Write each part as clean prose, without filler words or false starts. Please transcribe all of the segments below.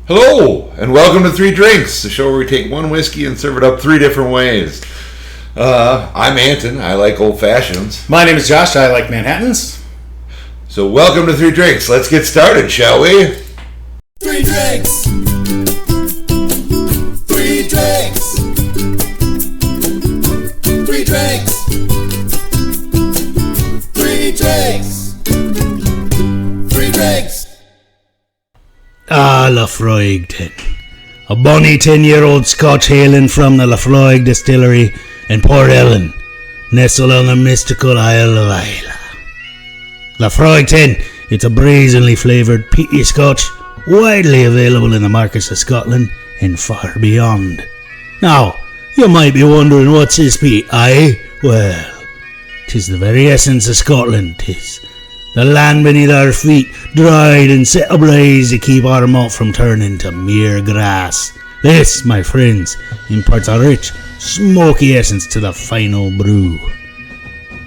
Hello, and welcome to Three Drinks, the show where we take one whiskey and serve it up three different ways. I'm Anton. I like old fashions. My name is Josh. I like Manhattans. So welcome to Three Drinks. Let's get started, shall we? Three drinks. Three drinks. Three drinks. Three drinks. Three drinks. Laphroaig 10. A bonny 10-year-old Scotch hailing from the Laphroaig distillery in Port Ellen, nestled on the mystical Isle of Islay. Laphroaig 10, it's a brazenly flavoured peaty Scotch, widely available in the markets of Scotland and far beyond. Now, you might be wondering what's this peat, aye? Well, 'tis the very essence of Scotland, 'tis. The land beneath our feet, dried and set ablaze to keep our malt from turning to mere grass. This, my friends, imparts a rich, smoky essence to the final brew.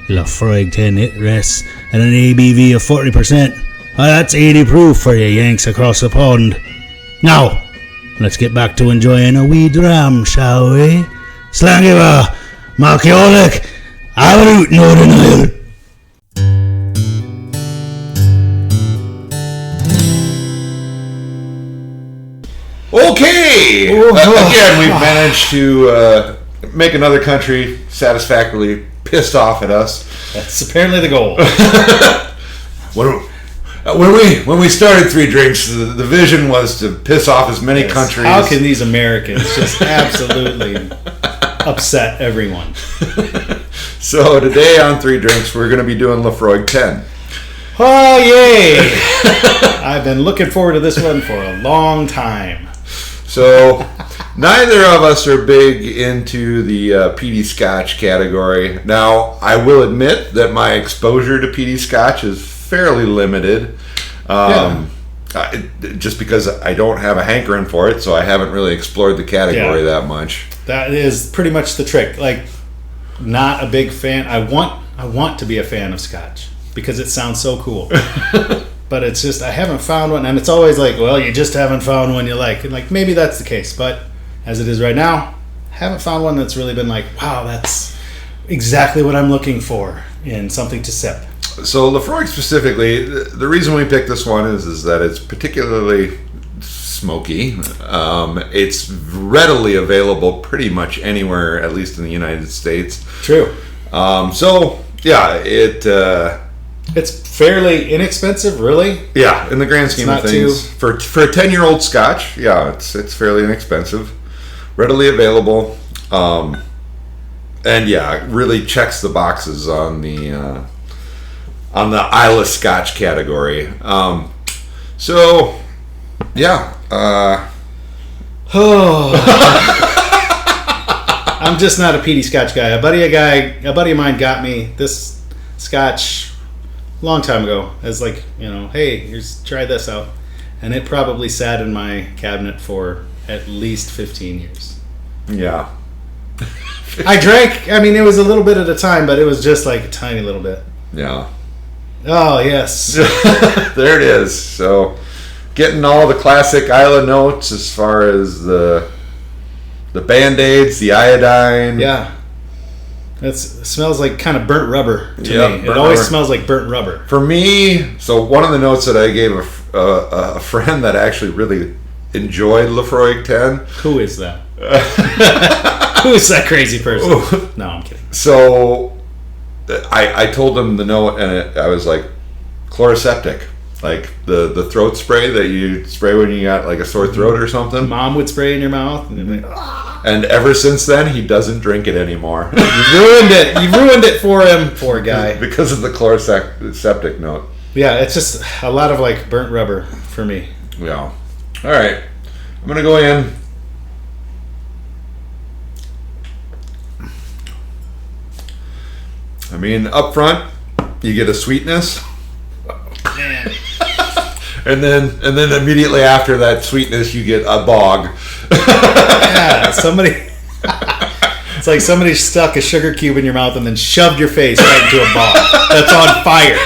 Laphroaig 10, it rests at an ABV of 40%. That's 80 proof for you Yanks across the pond. Now, let's get back to enjoying a wee dram, shall we? Slangiva, Malceolic, Averut Northern Isle. Okay! Again, we've managed to make another country satisfactorily pissed off at us. That's apparently the goal. When we started Three Drinks, the vision was to piss off as many countries. How can these Americans just absolutely upset everyone? So today on Three Drinks, we're going to be doing Laphroaig 10. Oh, yay! I've been looking forward to this one for a long time. So, neither of us are big into the Peaty Scotch category. Now, I will admit that my exposure to Peaty Scotch is fairly limited. Just because I don't have a hankering for it, so I haven't really explored the category that much. That is pretty much the trick. Like, not a big fan. I want to be a fan of Scotch because it sounds so cool. But it's just, I haven't found one, and it's always like, well, you just haven't found one you like. And like, maybe that's the case, but as it is right now, haven't found one that's really been like, wow, that's exactly what I'm looking for in something to sip. So Laphroaig specifically, the reason we picked this one is that it's particularly smoky. It's readily available pretty much anywhere, at least in the United States. True. It's fairly inexpensive, really. Yeah, in the grand scheme of things, for a 10-year-old Scotch, yeah, it's fairly inexpensive, readily available, and yeah, it really checks the boxes on the Isle of Scotch category. So, yeah. I'm just not a Peaty Scotch guy. A buddy of mine got me this Scotch long time ago as like, hey, try this out, and it probably sat in my cabinet for at least 15 years. Yeah. I drank, it was a little bit at a time, but it was just like a tiny little bit. Yeah. Oh, yes. There it is. So getting all the classic Isla notes as far as the Band-Aids, the iodine. Yeah. It smells like kind of burnt rubber to me. It always smells like burnt rubber. For me, so one of the notes that I gave a friend that actually really enjoyed Laphroaig 10. Who is that? Who is that crazy person? Ooh. No, I'm kidding. So I told him the note, and I was like, chloroseptic. Like the throat spray that you spray when you got like a sore throat or something. Mom would spray in your mouth. And ever since then, he doesn't drink it anymore. You ruined it. You ruined it for him, poor guy. Because of the chloroseptic note. Yeah, it's just a lot of like burnt rubber for me. Yeah. All right. I'm going to go in. Up front, you get a sweetness. Man. And then immediately after that sweetness, you get a bog. Yeah, it's like somebody stuck a sugar cube in your mouth and then shoved your face right into a bog that's on fire.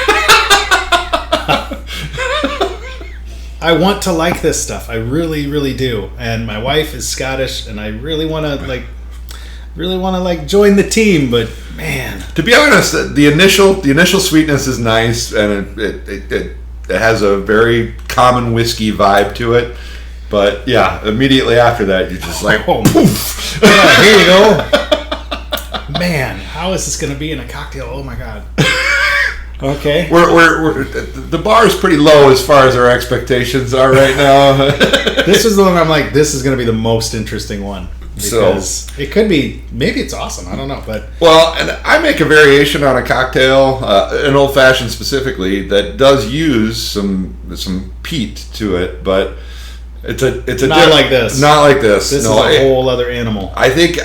I want to like this stuff. I really, really do. And my wife is Scottish, and I really want to join the team. But man, to be honest, the initial sweetness is nice, and it has a very common whiskey vibe to it. But yeah, immediately after that, you're just like, oh, poof. Yeah, here you go. Man, how is this going to be in a cocktail? Oh my god. Okay. We're the bar is pretty low as far as our expectations are right now. This is the one I'm like, this is going to be the most interesting one. Because it could be, maybe it's awesome. I don't know, but well, and I make a variation on a cocktail, an old fashioned specifically, that does use some peat to it, but it's a not like this. Not like this. This is a whole other animal. I think,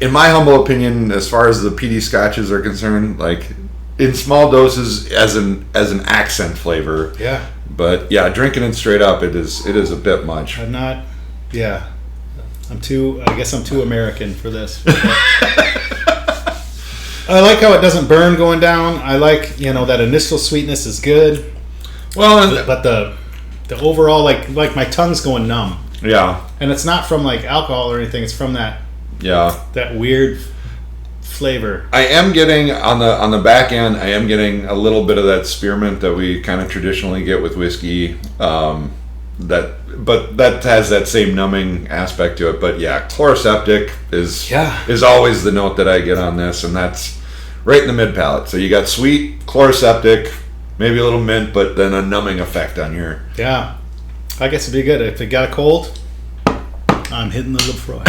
in my humble opinion, as far as the peaty scotches are concerned, like in small doses as an accent flavor. Yeah. But yeah, drinking it straight up, it is a bit much. I'm not. Yeah. I guess I'm too American for this. I like how it doesn't burn going down. I like, that initial sweetness is good. Well, but the overall, like my tongue's going numb. Yeah. And it's not from like alcohol or anything. It's from that weird flavor. I am getting on the back end. I am getting a little bit of that spearmint that we kind of traditionally get with whiskey. But that has that same numbing aspect to it. But yeah, chloroseptic is always the note that I get on this, and that's right in the mid palate. So you got sweet, chloroseptic, maybe a little mint, but then a numbing effect on your. Yeah, I guess it'd be good if it got a cold. I'm hitting the Laphroaig.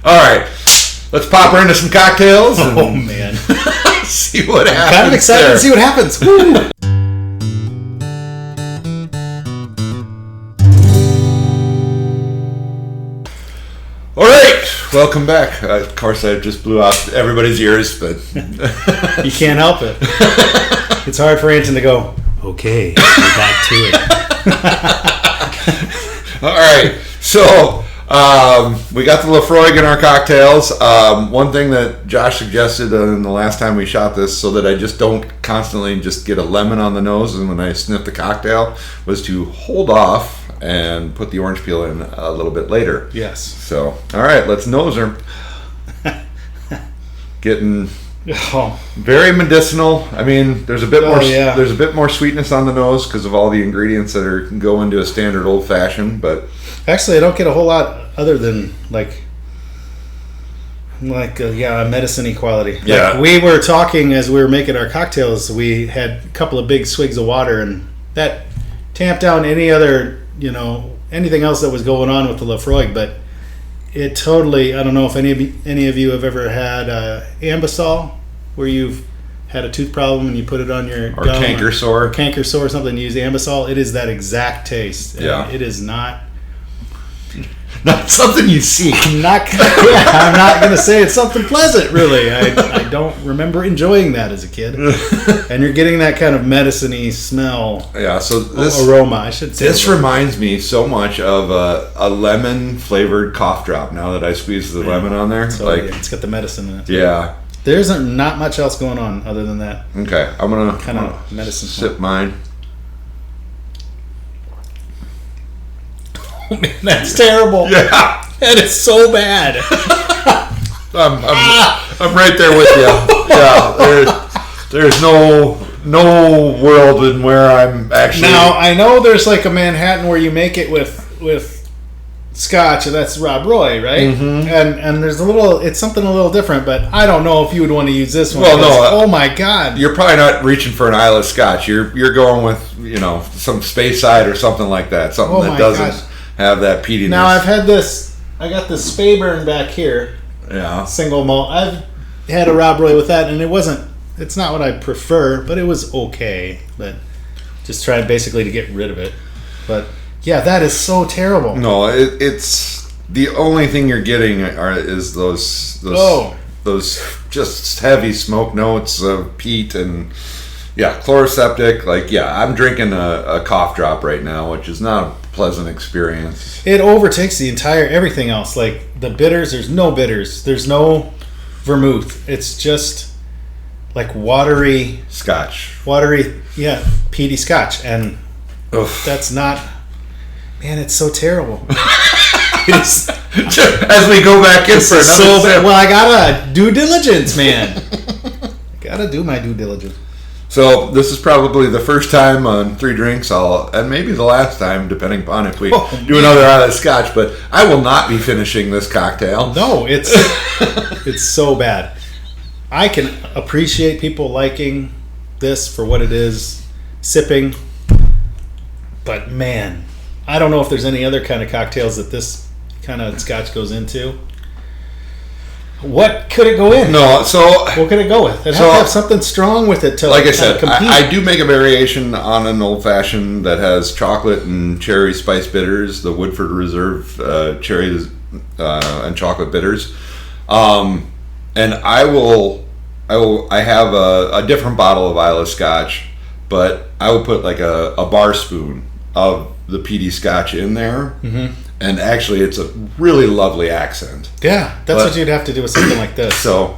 All right, let's pop her into some cocktails. And oh man, see what happens. Kind of excited to see what happens. Woo! All right, welcome back. Of course, I just blew out everybody's ears, but you can't help it. It's hard for Anton to go, okay, we're back to it. All right, so we got the Laphroaig in our cocktails. One thing that Josh suggested in the last time we shot this, so that I just don't constantly just get a lemon on the nose and when I sniff the cocktail, was to hold off and put the orange peel in a little bit later. Yes. So, all right, let's nose her. Getting very medicinal. I mean, there's a bit more. Yeah. There's a bit more sweetness on the nose because of all the ingredients that can go into a standard old fashioned. But actually, I don't get a whole lot other than like medicine-y quality. Yeah. Like we were talking as we were making our cocktails. We had a couple of big swigs of water, and that tamped down any other. Anything else that was going on with the Laphroaig, but it totally, I don't know if any of you have ever had Ambisol, where you've had a tooth problem and you put it on your or gum canker sore. or canker sore or something, you use Ambisol. It is that exact taste. Yeah. It is not something you seek. I'm not going to say it's something pleasant, really. I don't remember enjoying that as a kid. And you're getting that kind of medicine-y smell. Yeah, so this aroma, I should say. This reminds me so much of a lemon-flavored cough drop. Now that I squeeze the lemon on there, So it's got the medicine in it. Yeah. There's not much else going on other than that. Okay, I'm gonna Kind of medicine sip mine. Oh man, that's terrible. Yeah, That is so bad. I'm right there with you. Yeah, there's no world in where I'm actually. Now I know there's like a Manhattan where you make it with Scotch, and that's Rob Roy, right? Mm-hmm. And there's it's something a little different, but I don't know if you would want to use this one. Well, no. Oh my God. You're probably not reaching for an Isle Scotch. You're going with some Speyside or something like that. Something that doesn't have that peatiness. Now I got this Speyburn back here. Yeah. Single malt. I've had a Rob Roy with that, and it's not what I prefer, but it was okay. But just trying basically to get rid of it. But yeah, that is so terrible. No, it's the only thing you're getting is those just heavy smoke notes of peat and chloroseptic. I'm drinking a cough drop right now, which is not a pleasant experience. It overtakes the entire everything else. Like the bitters, there's no bitters. There's no vermouth. It's just like watery Scotch. Peaty Scotch, and Oof. That's not. Man, it's so terrible. It's As we go back in for another so sip. bad. Well, I gotta do diligence, man. Gotta do my due diligence. So this is probably the first time on 3 Drinks, and maybe the last time, depending upon if we do another Islay Scotch. But I will not be finishing this cocktail. No, it's it's so bad. I can appreciate people liking this for what it is, sipping. But man, I don't know if there's any other kind of cocktails that this kind of Scotch goes into. What could it go in? No, so What could it go with? It has So- to have something strong with it to like I kind said, of compete. I do make a variation on an old fashioned that has chocolate and cherry spice bitters, the Woodford Reserve cherries and chocolate bitters, and I have a different bottle of Islay Scotch, but I will put like a bar spoon of the Peaty Scotch in there, and actually it's a really lovely accent. Yeah, that's But- what you'd have to do with something like this. So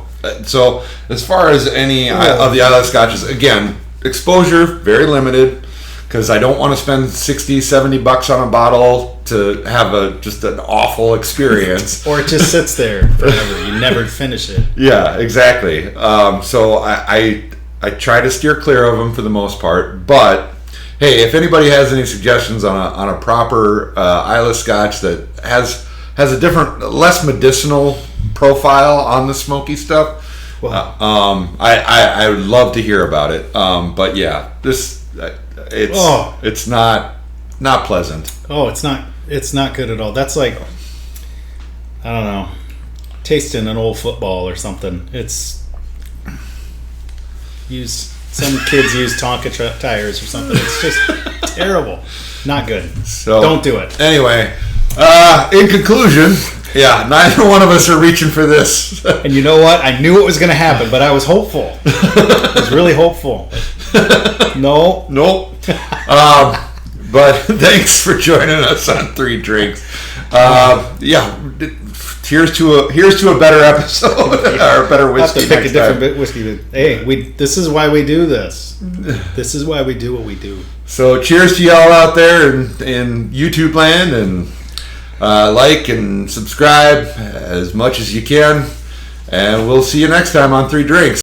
as far as any of the Islay Scotches, again, exposure very limited, because I don't want to spend $60-$70 on a bottle to have just an awful experience. Or it just sits there forever. You never finish it. Yeah, exactly. So I try to steer clear of them for the most part. But hey, if anybody has any suggestions on a proper Islay Scotch that has a different, less medicinal profile on the smoky stuff, I would love to hear about it. But yeah, it's not pleasant. Oh, it's not good at all. That's like, I don't know, tasting an old football or something. Some kids use Tonka tires or something. It's just terrible. Not good. So Don't do it. Anyway, in conclusion, yeah, neither one of us are reaching for this. And you know what? I knew it was going to happen, but I was hopeful. I was really hopeful. No. Nope. But thanks for joining us on 3 Drinks. Yeah, here's to a better episode or a better I'll have whiskey to pick next a different time. whiskey. Hey, this is why we do this. This is why we do what we do. So cheers to y'all out there in YouTube land, and like and subscribe as much as you can. And we'll see you next time on 3 Drinks.